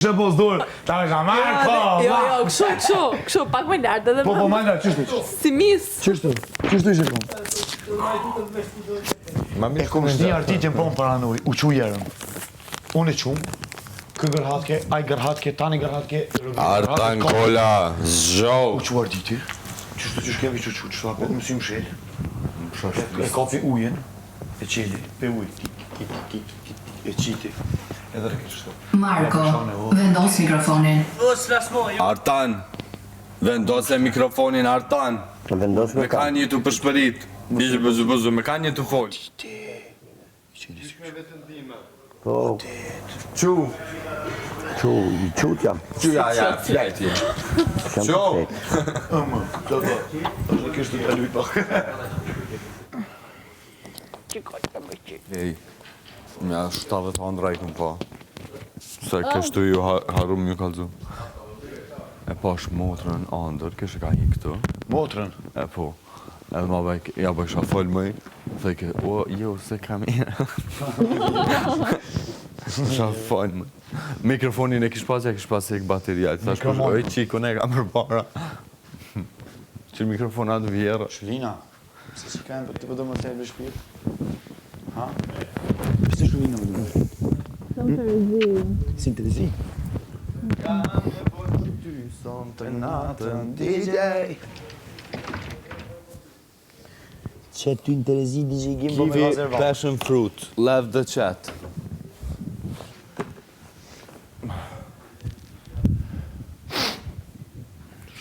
Që po s'dur, ta ka marrë ko, Jo, kështu, pak më lartë edhe Po, më lartë, qështu? si mis. Qështu ishe kom? E kom shni artitjen po më paranuj, u qu jerën. Unë e qumë, kë gërhatke, aj gërhatke, tani gërhatke. Artan kola, zgjoh. U qu artiti, qështu kevi qështu apo, mësi më shelë. E kapi ujen, e qeli, pe uj, e qiti. Marko, vendos mikrofonin. Artan, vendose mikrofonin, Artan. Me ka një të përshpërit. Ishë bëzu, me ka një të folë. Po. Qut jam. Ja, flajti. Qo.Ëmë, të dhe, është kështë të luj pak. Ej, mja 70 andra i këm pa. Se kështu ju harum ju kalzu. E pash motrën andër, kështë ka hi këtu. Motrën? E po. Edhe ma bajk, ja bajk sha folë mëj. Thejke, o, jo, se kam i. Sha folë mëj. Mikrofonin e kish pas, ja kish pas e bateria. Thash kush, oj, qiko, ne kam për para. Që mikrofonat vjera. Shlina, se që ka për të përdo më të e shpirë? Ha? Pështë Shlina më dëmë? Som Terezi. Si në Terezi? Kam e për ty, son të natën, DJ. Që ty në Terezi DJ Gimbo me Kiwi, lazer val. passion fruit, love the chat.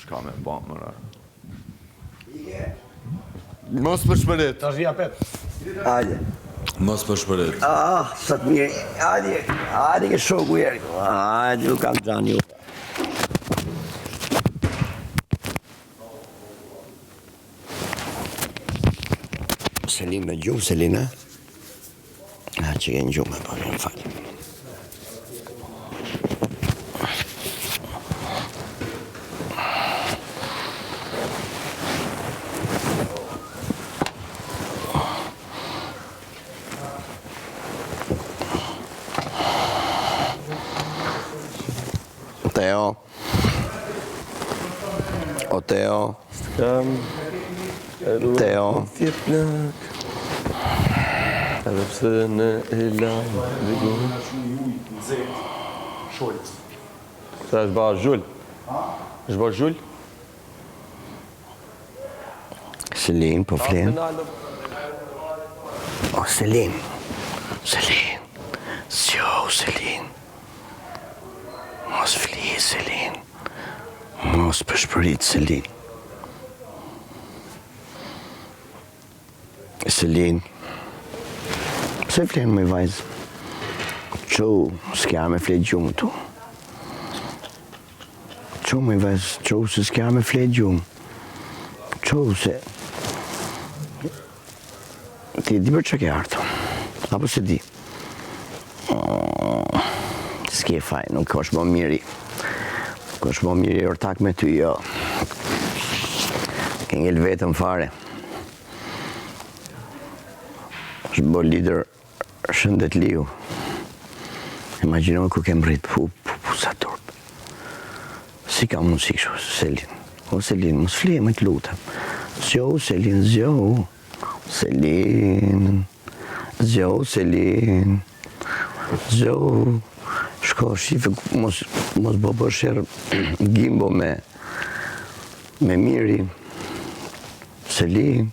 Shka me ba, mëra. Mos për shpërit. Ta shvija pet. Hajde. Mos për shpërit. Sa të mirë. Hajde ke shoku jeri. Hajde, ju kam gjani ju. Selin me gjumë, Selina? Që ke në gjumë, po, në falë. Teo. O Teo. Teo. Edhe pse në e lamë dhe Sholës. Sa është ba zhull? është ba zhull? Selin, po flen. O, Selin. Selin. Zjo, Selin. Mos fli, Selin. Mos përshpërit, Selin. Selin. Pse flen me vajzë? Qo, s'kja me flet gjumë tu. Qo me vajzë, qo se s'kja me flet gjumë. Qo se... Ti di për që ke artë? Apo se di? S'ke faj, nuk është më miri. Nuk është më miri ortak me ty, jo. Ke ngell vetëm fare. është bërë lider shëndet liu. Imagjino ku kem rrit, sa turp. Si ka mundësi kështu, Selin? O Selin, mos flie me të lutem. Zjo, Selin, zjo. Selin. Zjo, Selin. Zjo. Shko, shife, mos bë bësher Gimbo me Miri. Selin.